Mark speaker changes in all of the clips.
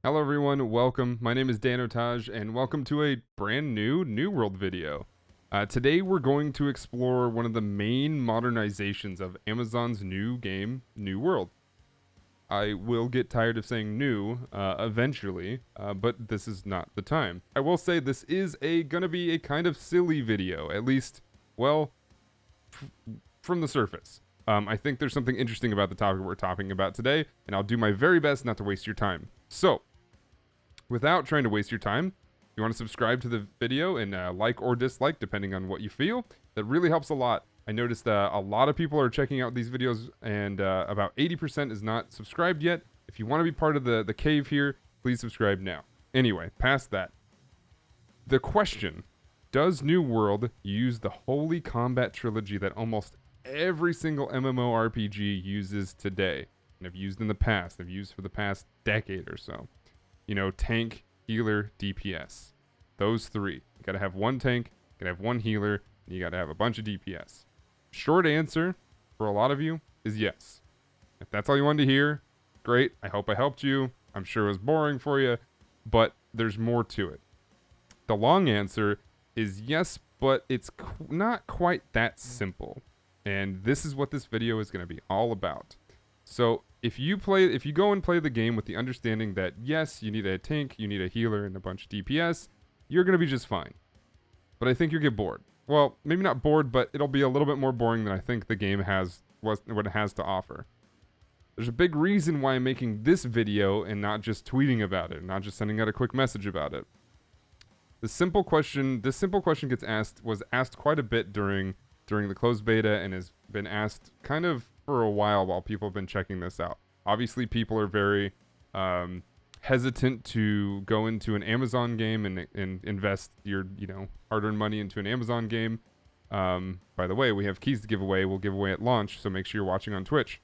Speaker 1: Hello everyone, welcome. My name is Danotage, and welcome to a brand new New World video. Today we're going to explore one of the main modernizations of Amazon's new game, New World. I will get tired of saying new eventually, but this is not the time. I will say this is gonna be a kind of silly video, at least, well, from the surface. I think there's something interesting about the topic we're talking about today, and I'll do my very best not to waste your time. So, without trying to waste your time, if you want to subscribe to the video and like or dislike, depending on what you feel, that really helps a lot. I noticed a lot of people are checking out these videos, and about 80% is not subscribed yet. If you want to be part of the cave here, please subscribe now. Anyway, past that. The question, does New World use the Holy Combat Trilogy that almost every single MMORPG uses today, and have used in the past, have used for the past decade or so? You know, tank, healer, DPS. Those three. You gotta have one tank, you gotta have one healer, and you gotta have a bunch of DPS. Short answer, for a lot of you, is yes. If that's all you wanted to hear, great. I hope I helped you. I'm sure it was boring for you, but there's more to it. The long answer is yes, but it's not quite that simple. And this is what this video is going to be all about. So if you go and play the game with the understanding that yes, you need a tank, you need a healer, and a bunch of DPS, you're going to be just fine. But I think you'll get bored. Well, maybe not bored, but it'll be a little bit more boring than I think the game what it has to offer. There's a big reason why I'm making this video and not just tweeting about it, not just sending out a quick message about it. This simple question was asked quite a bit during the closed beta, and has been asked kind of for a while people have been checking this out. Obviously, people are very hesitant to go into an Amazon game and invest your hard-earned money into an Amazon game. By the way, we have keys to give away. We'll give away at launch, so make sure you're watching on Twitch.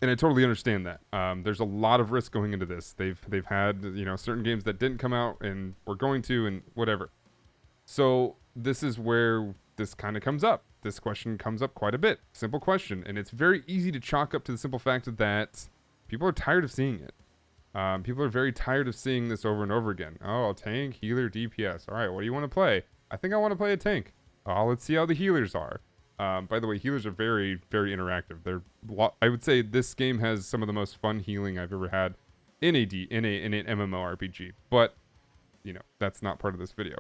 Speaker 1: And I totally understand that. There's a lot of risk going into this. They've had certain games that didn't come out and were going to, and whatever. So this is where this kind of comes up. This question comes up quite a bit. Simple question, and it's very easy to chalk up to the simple fact that people are tired of seeing it. People are very tired of seeing this over and over again. Oh, tank, healer, DPS. All right, what do you want to play? I think I want to play a tank. Oh, let's see how the healers are. By the way, healers are very, very interactive. I would say this game has some of the most fun healing I've ever had in an MMORPG. But that's not part of this video.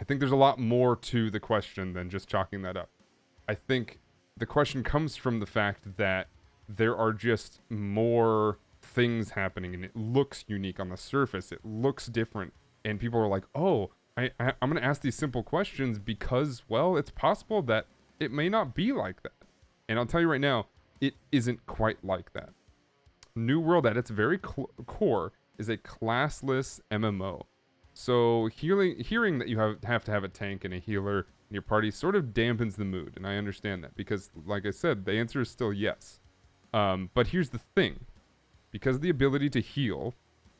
Speaker 1: I think there's a lot more to the question than just chalking that up. I think the question comes from the fact that there are just more things happening, and it looks unique on the surface. It looks different, and people are like, oh, I'm going to ask these simple questions because, well, it's possible that it may not be like that. And I'll tell you right now, it isn't quite like that. New World at its very core is a classless MMO. So hearing that you have to have a tank and a healer in your party sort of dampens the mood, and I understand that because, like I said, the answer is still yes. But here's the thing. Because the ability to heal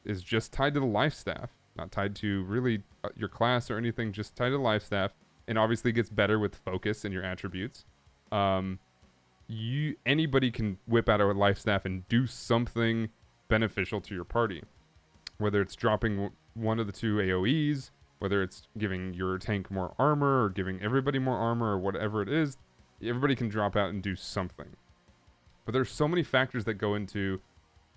Speaker 1: is just tied to the life staff, not tied to really your class or anything, just tied to the life staff, and obviously gets better with focus and your attributes. Anybody can whip out a life staff and do something beneficial to your party. Whether it's dropping one of the two AoEs, whether it's giving your tank more armor or giving everybody more armor or whatever it is, everybody can drop out and do something. But there's so many factors that go into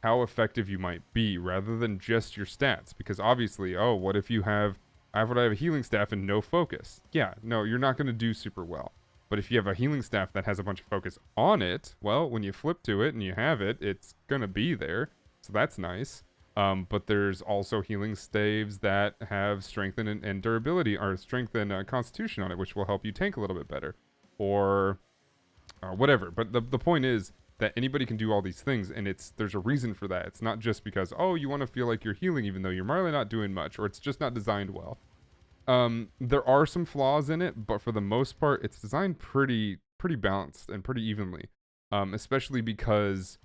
Speaker 1: how effective you might be rather than just your stats. Because obviously, oh, what if I have a healing staff and no focus? Yeah, no, you're not going to do super well. But if you have a healing staff that has a bunch of focus on it, well, when you flip to it and you have it, it's going to be there. So that's nice. But there's also healing staves that have strength and durability, or strength and constitution on it, which will help you tank a little bit better, or whatever. But the point is that anybody can do all these things, and there's a reason for that. It's not just because, oh, you want to feel like you're healing even though you're really not doing much, or it's just not designed well. There are some flaws in it, but for the most part, it's designed pretty balanced and pretty evenly, especially because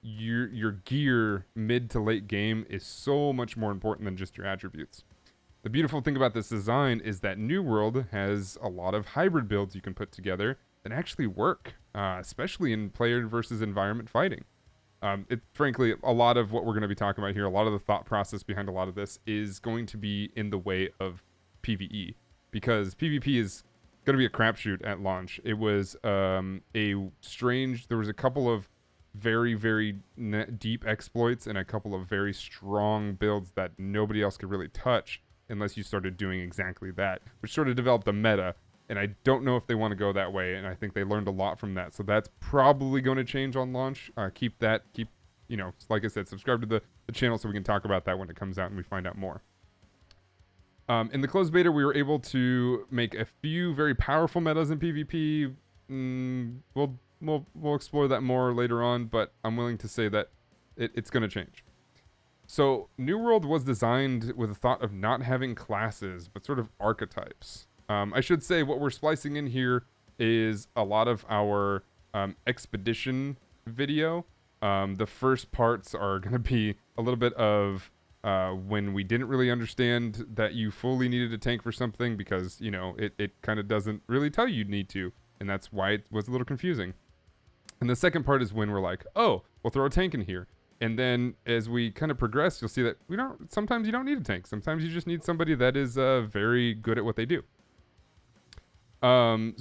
Speaker 1: your gear mid to late game is so much more important than just your attributes. The beautiful thing about this design is that New World has a lot of hybrid builds you can put together that actually work, especially in player versus environment fighting. Frankly, a lot of what we're going to be talking about here, a lot of the thought process behind a lot of this is going to be in the way of PvE, because PvP is going to be a crapshoot at launch. It was there was a couple of very, very deep exploits and a couple of very strong builds that nobody else could really touch unless you started doing exactly that, which sort of developed a meta. And I don't know if they want to go that way, and I think they learned a lot from that. So that's probably going to change on launch. Keep, like I said, subscribe to the channel so we can talk about that when it comes out and we find out more. In the closed beta, we were able to make a few very powerful metas in PvP. We'll explore that more later on, but I'm willing to say that it's going to change. So New World was designed with the thought of not having classes, but sort of archetypes. I should say what we're splicing in here is a lot of our expedition video. The first parts are going to be a little bit of when we didn't really understand that you fully needed a tank for something, because, you know, it kind of doesn't really tell you need to, and that's why it was a little confusing. And the second part is when we're like, oh, we'll throw a tank in here. And then as we kind of progress, you'll see that sometimes you don't need a tank. Sometimes you just need somebody that is very good at what they do. New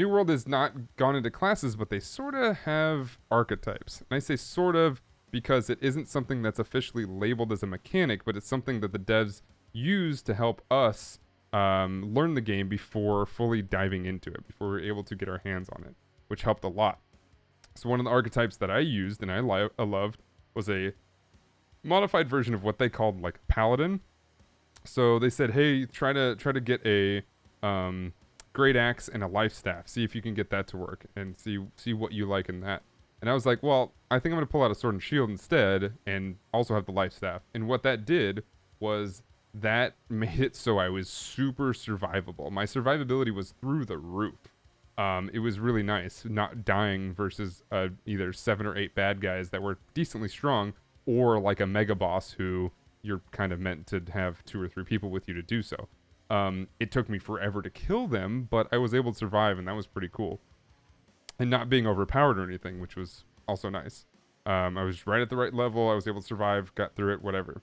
Speaker 1: World has not gone into classes, but they sort of have archetypes. And I say sort of because it isn't something that's officially labeled as a mechanic, but it's something that the devs use to help us learn the game before fully diving into it, before we're able to get our hands on it, which helped a lot. So one of the archetypes that I used and I loved was a modified version of what they called like Paladin. So they said, hey, try to get a great axe and a life staff. See if you can get that to work and see what you like in that. And I was like, well, I think I'm going to pull out a sword and shield instead and also have the life staff. And what that did was that made it so I was super survivable. My survivability was through the roof. It was really nice not dying versus either 7 or 8 bad guys that were decently strong, or like a mega boss who you're kind of meant to have 2 or 3 people with you to do so. It took me forever to kill them, but I was able to survive, and that was pretty cool. And not being overpowered or anything, which was also nice. I was right at the right level. I was able to survive, got through it, whatever.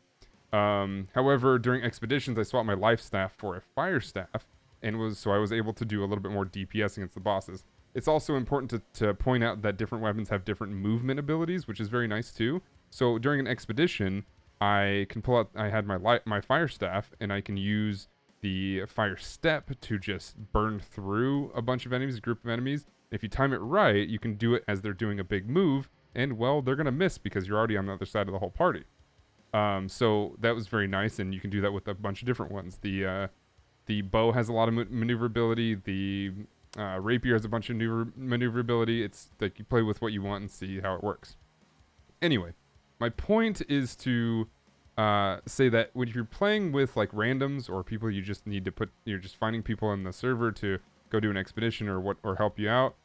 Speaker 1: However, during expeditions, I swapped my life staff for a fire staff, and so I was able to do a little bit more DPS against the bosses. It's also important to point out that different weapons have different movement abilities, which is very nice too. So during an expedition, I can pull out, I had my fire staff, and I can use the fire step to just burn through a bunch of enemies, a group of enemies. If you time it right, you can do it as they're doing a big move, and well, they're gonna miss because you're already on the other side of the whole party. So that was very nice, and you can do that with a bunch of different ones. The bow has a lot of maneuverability. The rapier has a bunch of maneuverability. It's like you play with what you want and see how it works. Anyway, my point is to say that when you're playing with like randoms or people you just need to you're just finding people in the server to go do an expedition or help you out,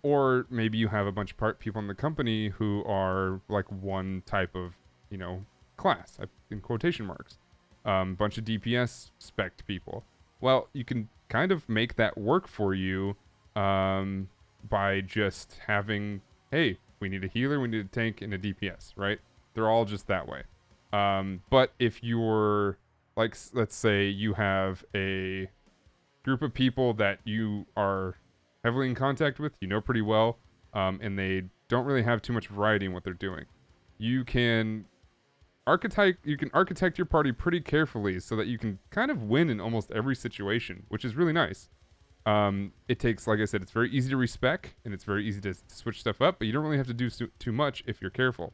Speaker 1: or maybe you have a bunch of people in the company who are like one type of, you know, class in quotation marks, bunch of DPS spec'd people. Well, you can kind of make that work for you by just having, hey, we need a healer, we need a tank, and a DPS, right? They're all just that way. But if you're, like, let's say you have a group of people that you are heavily in contact with, you know pretty well, and they don't really have too much variety in what they're doing, you can architect your party pretty carefully so that you can kind of win in almost every situation, which is really nice. It takes, like I said, it's very easy to respec, and it's very easy to switch stuff up, but you don't really have to do too much if you're careful.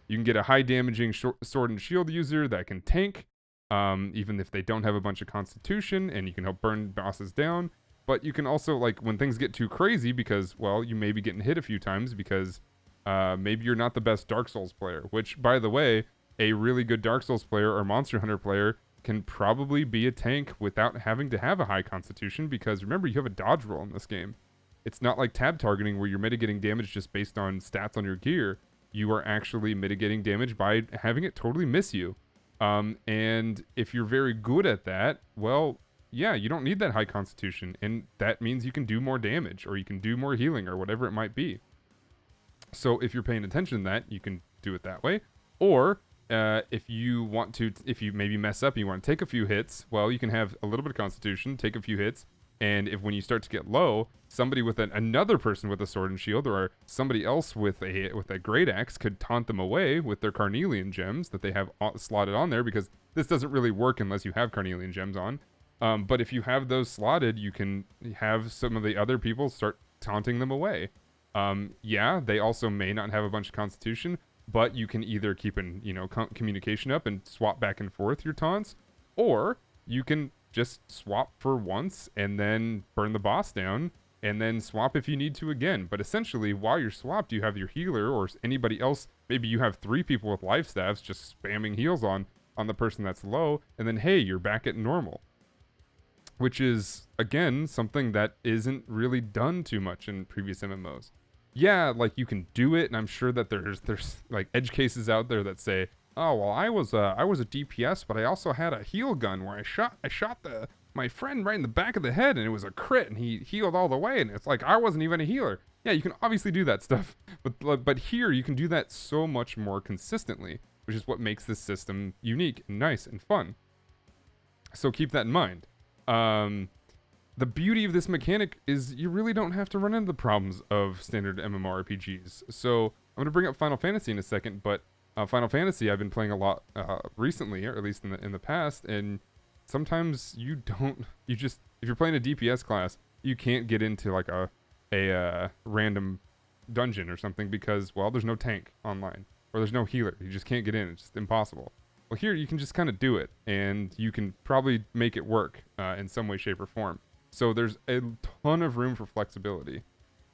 Speaker 1: You can get a high damaging sword and shield user that can tank, even if they don't have a bunch of constitution, and you can help burn bosses down. But you can also, like, when things get too crazy, because, well, you may be getting hit a few times because maybe you're not the best Dark Souls player, which, by the way, a really good Dark Souls player or Monster Hunter player can probably be a tank without having to have a high constitution, because remember, you have a dodge roll in this game. It's not like tab targeting where you're mitigating damage just based on stats on your gear. You are actually mitigating damage by having it totally miss you. And if you're very good at that, well, yeah, you don't need that high constitution, and that means you can do more damage, or you can do more healing, or whatever it might be. So if you're paying attention to that, you can do it that way. Or if you want to, if you maybe mess up, and you want to take a few hits, well, you can have a little bit of Constitution, take a few hits, and if when you start to get low, somebody with another person with a sword and shield, or somebody else with a great axe could taunt them away with their carnelian gems that they have slotted on there, because this doesn't really work unless you have carnelian gems on. But if you have those slotted, you can have some of the other people start taunting them away. Yeah, they also may not have a bunch of Constitution, but you can either keep communication up and swap back and forth your taunts, or you can just swap for once and then burn the boss down, and then swap if you need to again. But essentially, while you're swapped, you have your healer or anybody else. Maybe you have 3 people with life staffs just spamming heals on the person that's low, and then hey, you're back at normal. Which is, again, something that isn't really done too much in previous MMOs. Yeah, like you can do it, and I'm sure that there's like edge cases out there that say, oh well, I was a DPS, but I also had a heal gun where I shot my friend right in the back of the head, and it was a crit, and he healed all the way, and it's like I wasn't even a healer. Yeah, you can obviously do that stuff, but here you can do that so much more consistently, which is what makes this system unique and nice and fun. So keep that in mind. The beauty of this mechanic is you really don't have to run into the problems of standard MMORPGs. So I'm going to bring up Final Fantasy in a second, but Final Fantasy I've been playing a lot recently, or at least in the past, and sometimes if you're playing a DPS class, you can't get into like a random dungeon or something because, well, there's no tank online, or there's no healer. You just can't get in. It's just impossible. Well, here you can just kind of do it, and you can probably make it work in some way, shape, or form. So there's a ton of room for flexibility.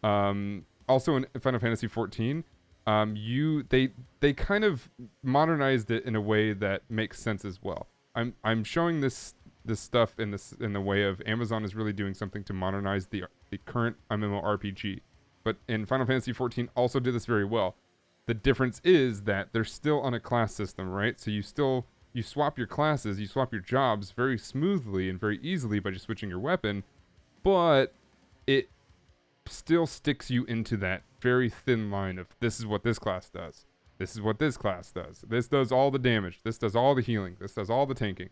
Speaker 1: Also in Final Fantasy 14, they kind of modernized it in a way that makes sense as well. I'm showing this stuff in the way of Amazon is really doing something to modernize the current MMORPG, but in Final Fantasy 14 also did this very well. The difference is that they're still on a class system, right? So you swap your classes, you swap your jobs very smoothly and very easily by just switching your weapon, but it still sticks you into that very thin line of this is what this class does. This is what this class does. This does all the damage. This does all the healing. This does all the tanking.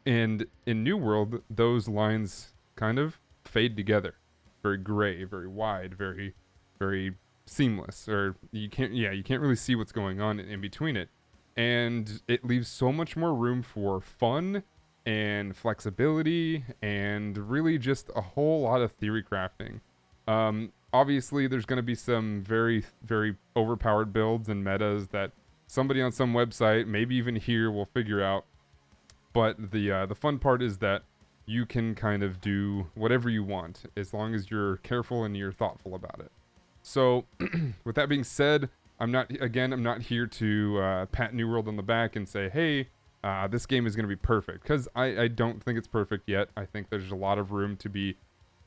Speaker 1: And in New World, those lines kind of fade together. Very gray, very wide, very, very seamless, or you can't really see what's going on in between it, and it leaves so much more room for fun and flexibility and really just a whole lot of theory crafting. Obviously there's going to be some very, very overpowered builds and metas that somebody on some website, maybe even here, will figure out, but the fun part is that you can kind of do whatever you want as long as you're careful and you're thoughtful about it. So, with that being said, I'm not here to pat New World on the back and say, hey, this game is going to be perfect, because I don't think it's perfect yet. I think there's a lot of room to be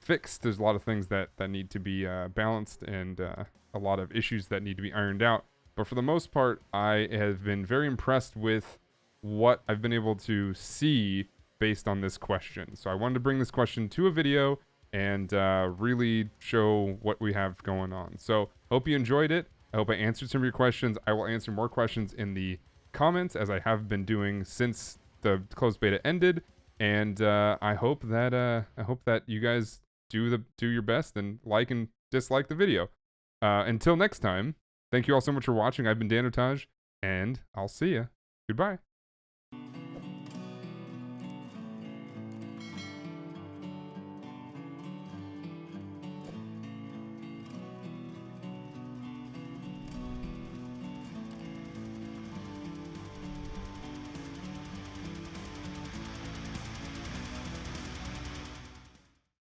Speaker 1: fixed. There's a lot of things that need to be balanced, and a lot of issues that need to be ironed out. But for the most part, I have been very impressed with what I've been able to see based on this question. So I wanted to bring this question to a video and really show what we have going on. So hope you enjoyed it. I hope I answered some of your questions. I will answer more questions in the comments, as I have been doing since the closed beta ended. And I hope that you guys do your best and like and dislike the video. Until next time, thank you all so much for watching. I've been Danotage, and I'll see ya. Goodbye.